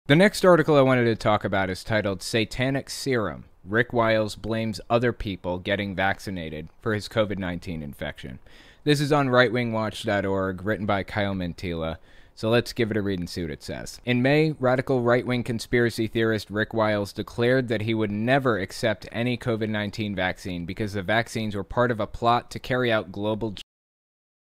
The next article I wanted to talk about is titled Satanic Serum. Rick Wiles blames other people getting vaccinated for his COVID-19 infection. This is on rightwingwatch.org, written by Kyle Mantilla. So let's give it a read and see what it says. In May, radical right-wing conspiracy theorist Rick Wiles declared that he would never accept any COVID-19 vaccine because the vaccines were part of a plot to carry out global.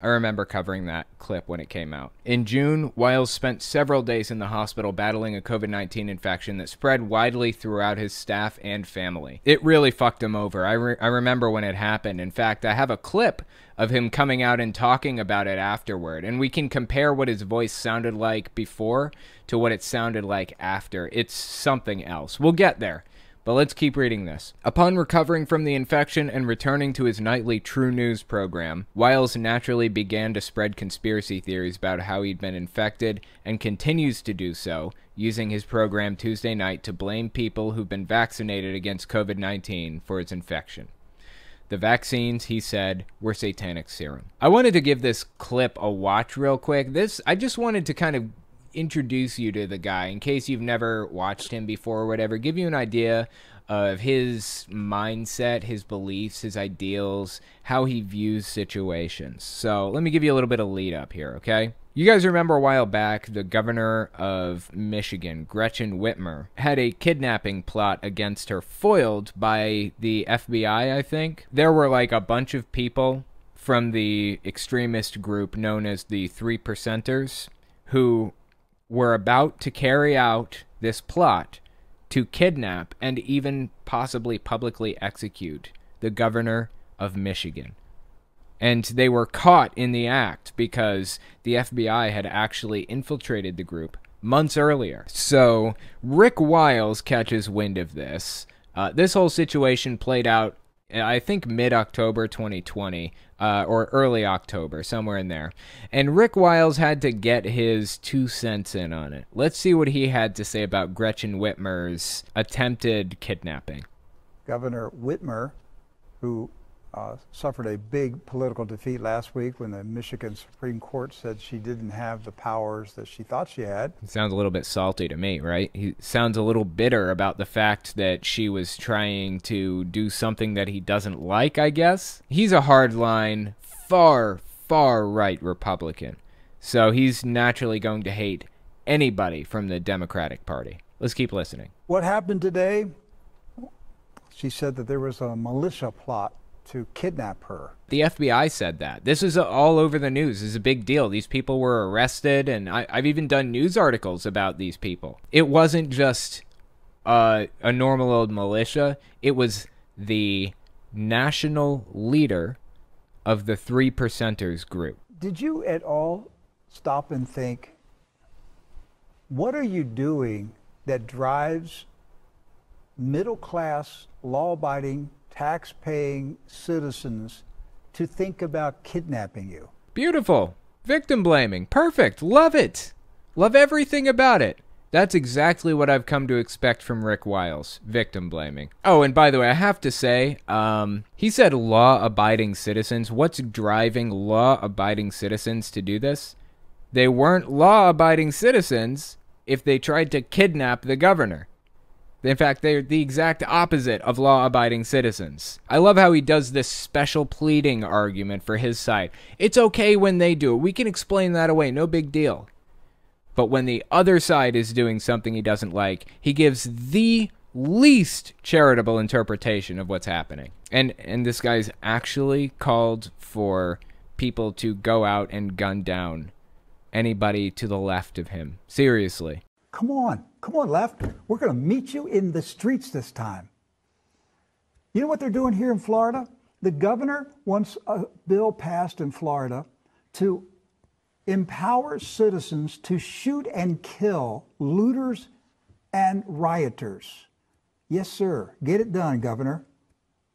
I remember covering that clip when it came out. In June, Wiles spent several days in the hospital battling a COVID-19 infection that spread widely throughout his staff and family. It really fucked him over. I remember when it happened. In fact, I have a clip of him coming out and talking about it afterward, and we can compare what his voice sounded like before to what it sounded like after. It's something else. We'll get there. But let's keep reading this. Upon recovering from the infection and returning to his nightly True News program, Wiles naturally began to spread conspiracy theories about how he'd been infected and continues to do so, using his program Tuesday night to blame people who've been vaccinated against COVID-19 for its infection. The vaccines, he said, were satanic serum. I wanted to give this clip a watch real quick. I just wanted to kind of introduce you to the guy in case you've never watched him before or whatever, give you an idea of his mindset, his beliefs, his ideals, how he views situations. So let me give you a little bit of lead up here, okay? You guys remember a while back, the governor of Michigan, Gretchen Whitmer, had a kidnapping plot against her foiled by the FBI, I think. There were like a bunch of people from the extremist group known as the 3%ers who were about to carry out this plot to kidnap and even possibly publicly execute the governor of Michigan. And they were caught in the act because the FBI had actually infiltrated the group months earlier. So Rick Wiles catches wind of this. This whole situation played out, I think, mid-October 2020, or early October, somewhere in there. And Rick Wiles had to get his 2 cents in on it. Let's see what he had to say about Gretchen Whitmer's attempted kidnapping. Governor Whitmer, who suffered a big political defeat last week when the Michigan Supreme Court said she didn't have the powers that she thought she had. It sounds a little bit salty to me, right? He sounds a little bitter about the fact that she was trying to do something that he doesn't like, I guess. He's a hardline, far right Republican. So he's naturally going to hate anybody from the Democratic Party. Let's keep listening. What happened today? She said that there was a militia plot to kidnap her. The FBI said that. This is all over the news. This is a big deal. These people were arrested, and I've even done news articles about these people. It wasn't just a normal old militia. It was the national leader of the 3%ers group. Did you at all stop and think, what are you doing that drives middle-class, law-abiding, tax-paying citizens to think about kidnapping you? Beautiful. Victim blaming. Perfect. Love it. Love everything about it. That's exactly what I've come to expect from Rick Wiles. Victim blaming. Oh, and by the way, I have to say, he said law-abiding citizens. What's driving law-abiding citizens to do this? They weren't law-abiding citizens if they tried to kidnap the governor. In fact, they're the exact opposite of law-abiding citizens. I love how he does this special pleading argument for his side. It's okay when they do it. We can explain that away. No big deal. But when the other side is doing something he doesn't like, he gives the least charitable interpretation of what's happening. And this guy's actually called for people to go out and gun down anybody to the left of him. Seriously. Come on, left. We're going to meet you in the streets this time. You know what they're doing here in Florida? The governor wants a bill passed in Florida to empower citizens to shoot and kill looters and rioters. Yes, sir. Get it done, Governor.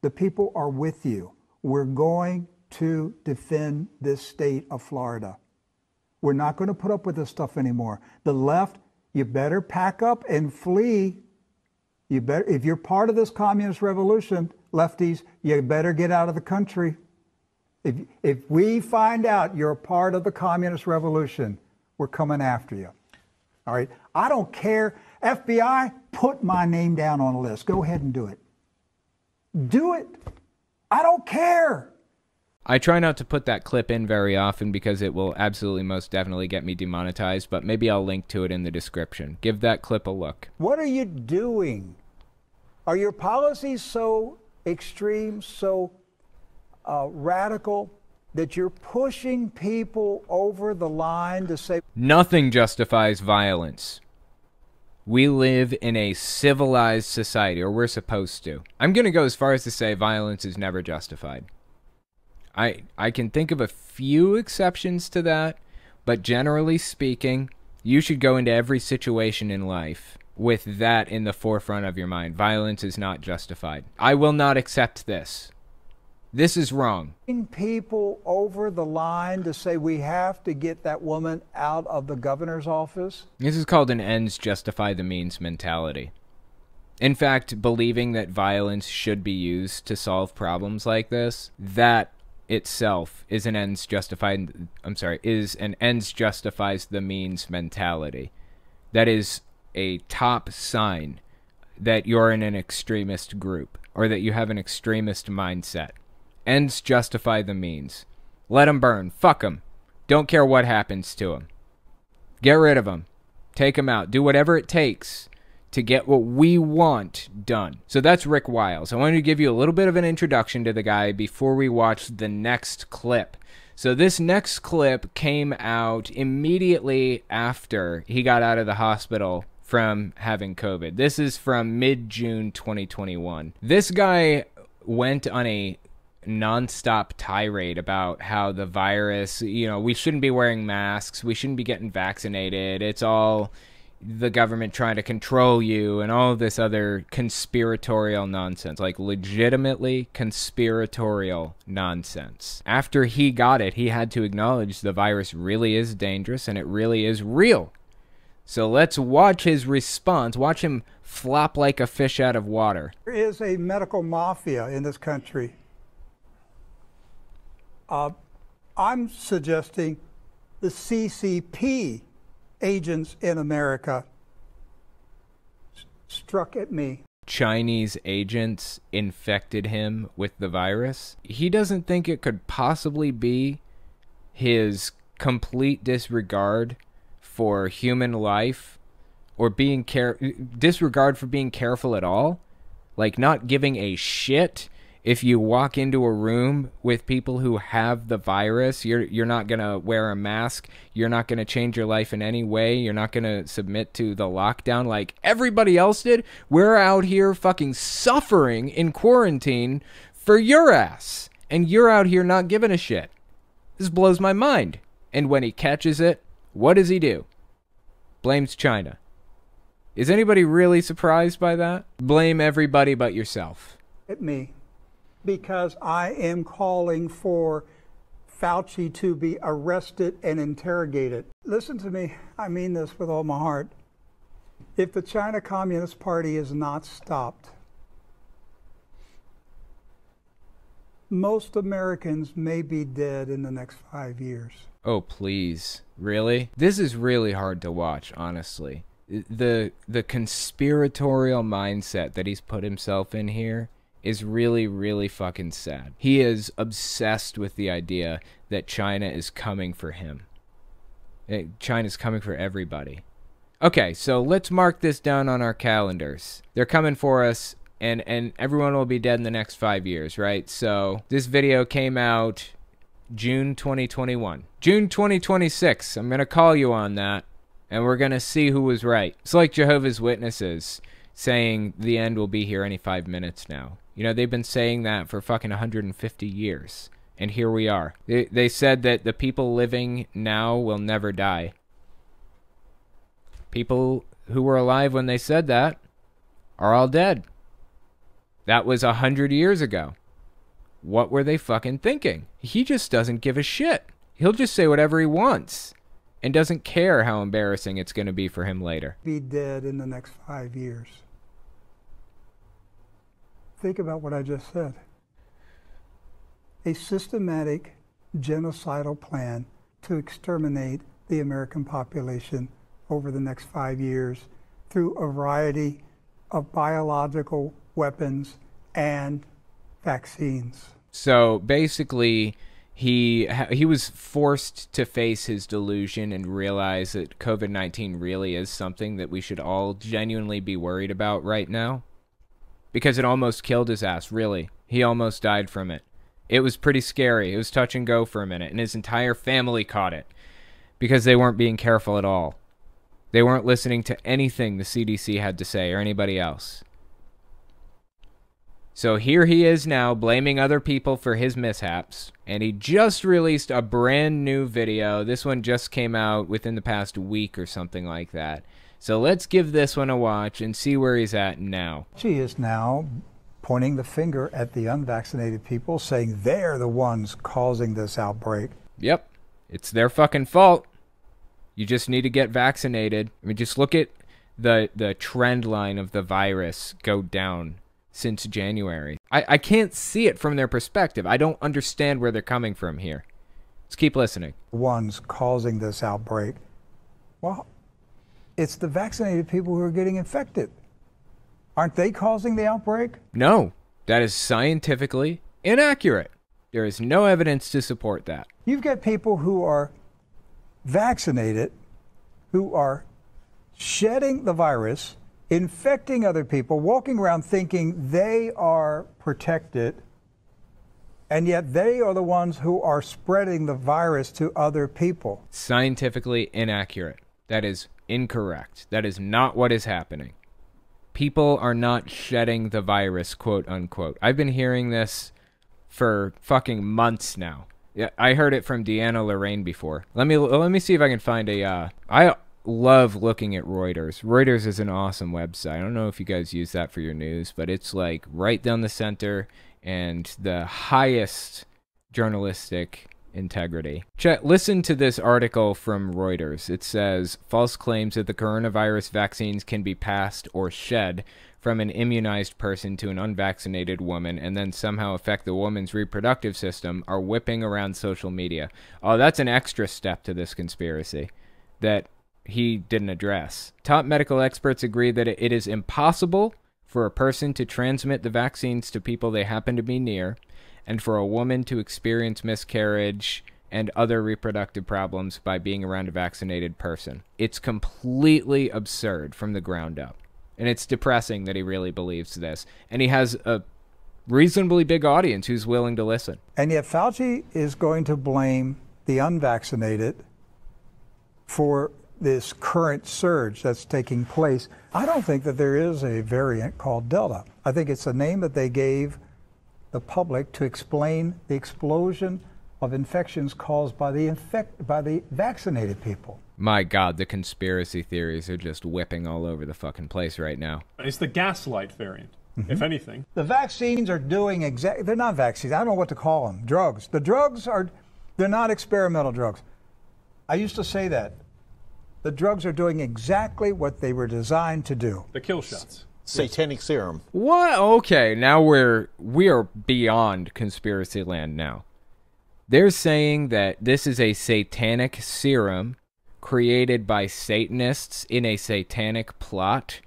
The people are with you. We're going to defend this state of Florida. We're not going to put up with this stuff anymore. The left, you better pack up and flee. You better, if you're part of this communist revolution, lefties, you better get out of the country. If we find out you're a part of the communist revolution, we're coming after you. All right. I don't care. FBI, put my name down on the list. Go ahead and do it. Do it. I don't care. I try not to put that clip in very often because it will absolutely most definitely get me demonetized, but maybe I'll link to it in the description. Give that clip a look. What are you doing? Are your policies so extreme, so radical, that you're pushing people over the line to say... Nothing justifies violence. We live in a civilized society, or we're supposed to. I'm going to go as far as to say violence is never justified. I can think of a few exceptions to that, but generally speaking, you should go into every situation in life with that in the forefront of your mind. Violence is not justified. I will not accept this. This is wrong. People over the line to say we have to get that woman out of the governor's office. This is called an ends justify the means mentality. In fact, believing that violence should be used to solve problems like this, that itself is an ends justifies the means mentality. That is a top sign that you're in an extremist group or that you have an extremist mindset. Ends justify the means. Let them burn. Fuck them. Don't care what happens to them. Get rid of them. Take them out. Do whatever it takes to get what we want done. So that's Rick Wiles. I wanted to give you a little bit of an introduction to the guy before we watch the next clip. So this next clip came out immediately after he got out of the hospital from having COVID. This is from mid-June 2021. This guy went on a nonstop tirade about how the virus, we shouldn't be wearing masks, we shouldn't be getting vaccinated, it's all the government trying to control you, and all this other conspiratorial nonsense, like legitimately conspiratorial nonsense. After he got it, he had to acknowledge the virus really is dangerous and it really is real. So let's watch his response. Watch him flop like a fish out of water. There is a medical mafia in this country. I'm suggesting the CCP agents in America struck at me. Chinese agents infected him with the virus. He doesn't think it could possibly be his complete disregard for human life or disregard for being careful at all. Like not giving a shit if you walk into a room with people who have the virus. You're not going to wear a mask. You're not going to change your life in any way. You're not going to submit to the lockdown like everybody else did. We're out here fucking suffering in quarantine for your ass. And you're out here not giving a shit. This blows my mind. And when he catches it, what does he do? Blames China. Is anybody really surprised by that? Blame everybody but yourself. At me. Because I am calling for Fauci to be arrested and interrogated. Listen to me, I mean this with all my heart. If the China Communist Party is not stopped, most Americans may be dead in the next 5 years. Oh, please. Really? This is really hard to watch, honestly. The conspiratorial mindset that he's put himself in here is really, really fucking sad. He is obsessed with the idea that China is coming for him. China's coming for everybody. Okay, so let's mark this down on our calendars. They're coming for us, and everyone will be dead in the next 5 years, right? So this video came out June 2021. June 2026, I'm going to call you on that, and we're going to see who was right. It's like Jehovah's Witnesses saying the end will be here any 5 minutes now. You know, they've been saying that for fucking 150 years. And here we are. They said that the people living now will never die. People who were alive when they said that are all dead. That was 100 years ago. What were they fucking thinking? He just doesn't give a shit. He'll just say whatever he wants. And doesn't care how embarrassing it's going to be for him later. Be dead in the next 5 years. Think about what I just said. A systematic genocidal plan to exterminate the American population over the next 5 years through a variety of biological weapons and vaccines. So basically, he was forced to face his delusion and realize that COVID-19 really is something that we should all genuinely be worried about right now. Because it almost killed his ass, really. He almost died from it. It was pretty scary. It was touch and go for a minute, and his entire family caught it because they weren't being careful at all. They weren't listening to anything the CDC had to say or anybody else. So here he is now blaming other people for his mishaps, and he just released a brand new video. This one just came out within the past week or something like that. So let's give this one a watch and see where he's at now. She is now pointing the finger at the unvaccinated people, saying they're the ones causing this outbreak. Yep, it's their fucking fault. You just need to get vaccinated. I mean, just look at the trend line of the virus go down since January. I can't see it from their perspective. I don't understand where they're coming from here. Let's keep listening. Ones causing this outbreak. Well, it's the vaccinated people who are getting infected. Aren't they causing the outbreak? No, that is scientifically inaccurate. There is no evidence to support that. You've got people who are vaccinated, who are shedding the virus, infecting other people, walking around thinking they are protected, and yet they are the ones who are spreading the virus to other people. Scientifically inaccurate. That is incorrect. That is not what is happening. People are not shedding the virus, quote unquote. I've been hearing this for fucking months now. Yeah, I heard it from Deanna Lorraine before. Let me see if I can find a I love looking at Reuters. Reuters is an awesome website. I don't know if you guys use that for your news, but it's like right down the center and the highest journalistic integrity. Listen to this article from Reuters. It says, false claims that the coronavirus vaccines can be passed or shed from an immunized person to an unvaccinated woman and then somehow affect the woman's reproductive system are whipping around social media. Oh, that's an extra step to this conspiracy that he didn't address. Top medical experts agree that it is impossible for a person to transmit the vaccines to people they happen to be near, and for a woman to experience miscarriage and other reproductive problems by being around a vaccinated person. It's completely absurd from the ground up. And it's depressing that he really believes this. And he has a reasonably big audience who's willing to listen. And yet Fauci is going to blame the unvaccinated for this current surge that's taking place. I don't think that there is a variant called Delta. I think it's a name that they gave the public to explain the explosion of infections caused by the vaccinated people. My God, the conspiracy theories are just whipping all over the fucking place right now. It's the gaslight variant, if anything. The vaccines are doing they're not vaccines. I don't know what to call them. Drugs. The drugs they're not experimental drugs. I used to say that. The drugs are doing exactly what they were designed to do. The kill shots. Satanic serum. What? Okay, now we are beyond conspiracy land now. They're saying that this is a satanic serum created by Satanists in a satanic plot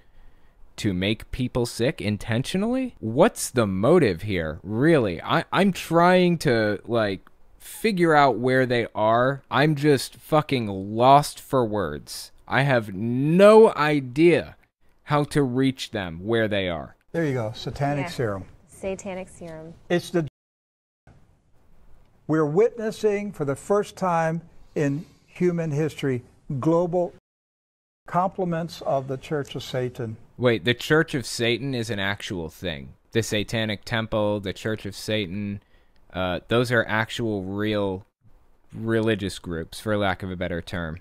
to make people sick intentionally? What's the motive here? Really? I'm trying to, like, figure out where they are. I'm just fucking lost for words. I have no idea how to reach them where they are. There you go, satanic serum. Satanic serum. It's we're witnessing for the first time in human history global compliments of the Church of Satan. Wait, the Church of Satan is an actual thing. The Satanic Temple, the Church of Satan, those are actual real religious groups, for lack of a better term.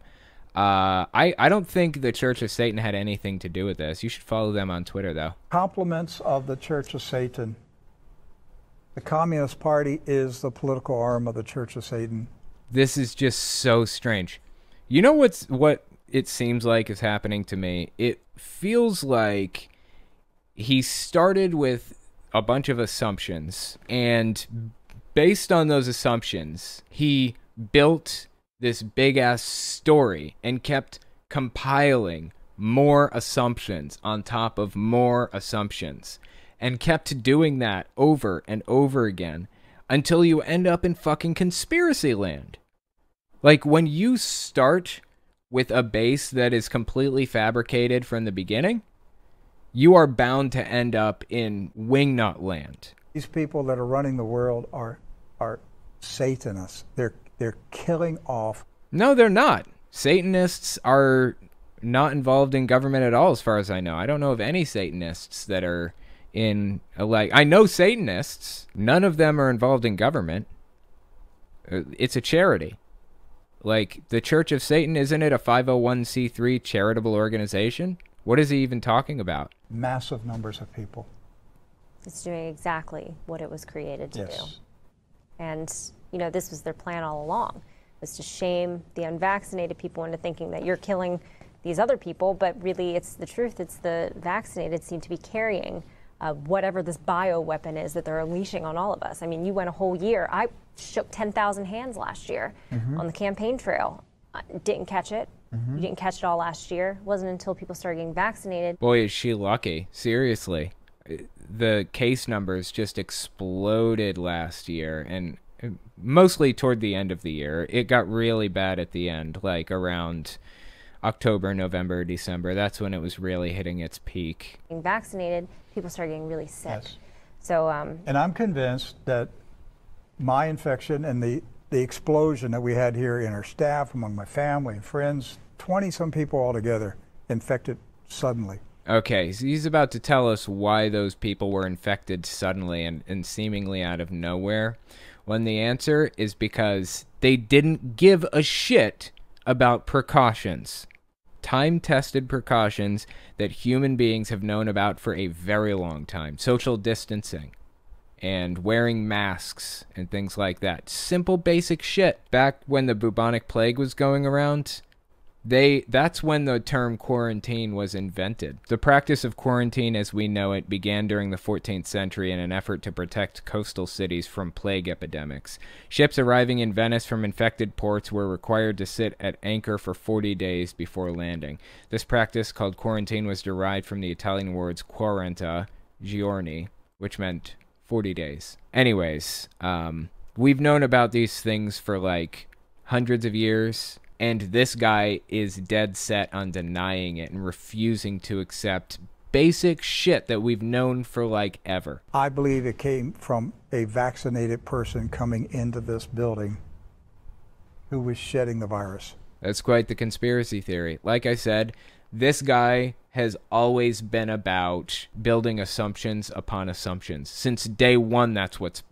I don't think the Church of Satan had anything to do with this. You should follow them on Twitter, though. Compliments of the Church of Satan. The Communist Party is the political arm of the Church of Satan. This is just so strange. You know what it seems like is happening to me? It feels like he started with a bunch of assumptions, and based on those assumptions, he built this big-ass story and kept compiling more assumptions on top of more assumptions, and kept doing that over and over again until you end up in fucking conspiracy land. Like, when you start with a base that is completely fabricated from the beginning, you are bound to end up in wingnut land. These people that are running the world are Satanists. They're killing off. No, they're not. Satanists are not involved in government at all, as far as I know. I don't know of any Satanists that are in, like, I know Satanists. None of them are involved in government. It's a charity. Like, the Church of Satan, isn't it a 501c3 charitable organization? What is he even talking about? Massive numbers of people. It's doing exactly what it was created to do. And, you know, this was their plan all along, was to shame the unvaccinated people into thinking that you're killing these other people, but really it's the truth. It's the vaccinated seem to be carrying whatever this bioweapon is that they're unleashing on all of us. I mean, you went a whole year. I shook 10,000 hands last year on the campaign trail. Didn't catch it. You didn't catch it all last year. It wasn't until people started getting vaccinated. Boy, is she lucky. Seriously. The case numbers just exploded last year, and mostly toward the end of the year. It got really bad at the end, like around October, November, December. That's when it was really hitting its peak. Being vaccinated, people started getting really sick. Yes. So, and I'm convinced that my infection and the explosion that we had here in our staff, among my family and friends, 20-some people altogether infected suddenly. Okay, so he's about to tell us why those people were infected suddenly and seemingly out of nowhere, when the answer is because they didn't give a shit about precautions. Time-tested precautions that human beings have known about for a very long time. Social distancing and wearing masks and things like that. Simple, basic shit. Back when the bubonic plague was going around, that's when the term quarantine was invented. The practice of quarantine as we know it began during the 14th century in an effort to protect coastal cities from plague epidemics. Ships arriving in Venice from infected ports were required to sit at anchor for 40 days before landing. This practice, called quarantine, was derived from the Italian words quaranta giorni, which meant 40 days. Anyways, we've known about these things for like hundreds of years. And this guy is dead set on denying it and refusing to accept basic shit that we've known for like ever. I believe it came from a vaccinated person coming into this building who was shedding the virus. That's quite the conspiracy theory. Like I said, this guy has always been about building assumptions upon assumptions. Since day one, that's what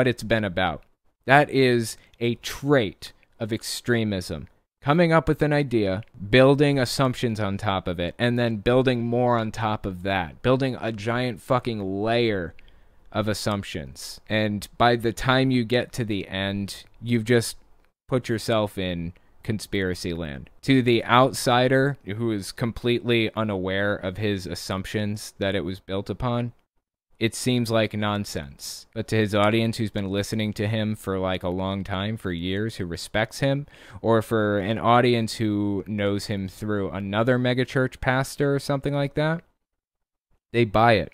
it's been about. That is a trait of extremism. Coming up with an idea, building assumptions on top of it, and then building more on top of that. Building a giant fucking layer of assumptions. And by the time you get to the end, you've just put yourself in conspiracy land. To the outsider who is completely unaware of his assumptions that it was built upon, it seems like nonsense. But to his audience who's been listening to him for like a long time, for years, who respects him, or for an audience who knows him through another megachurch pastor or something like that, they buy it.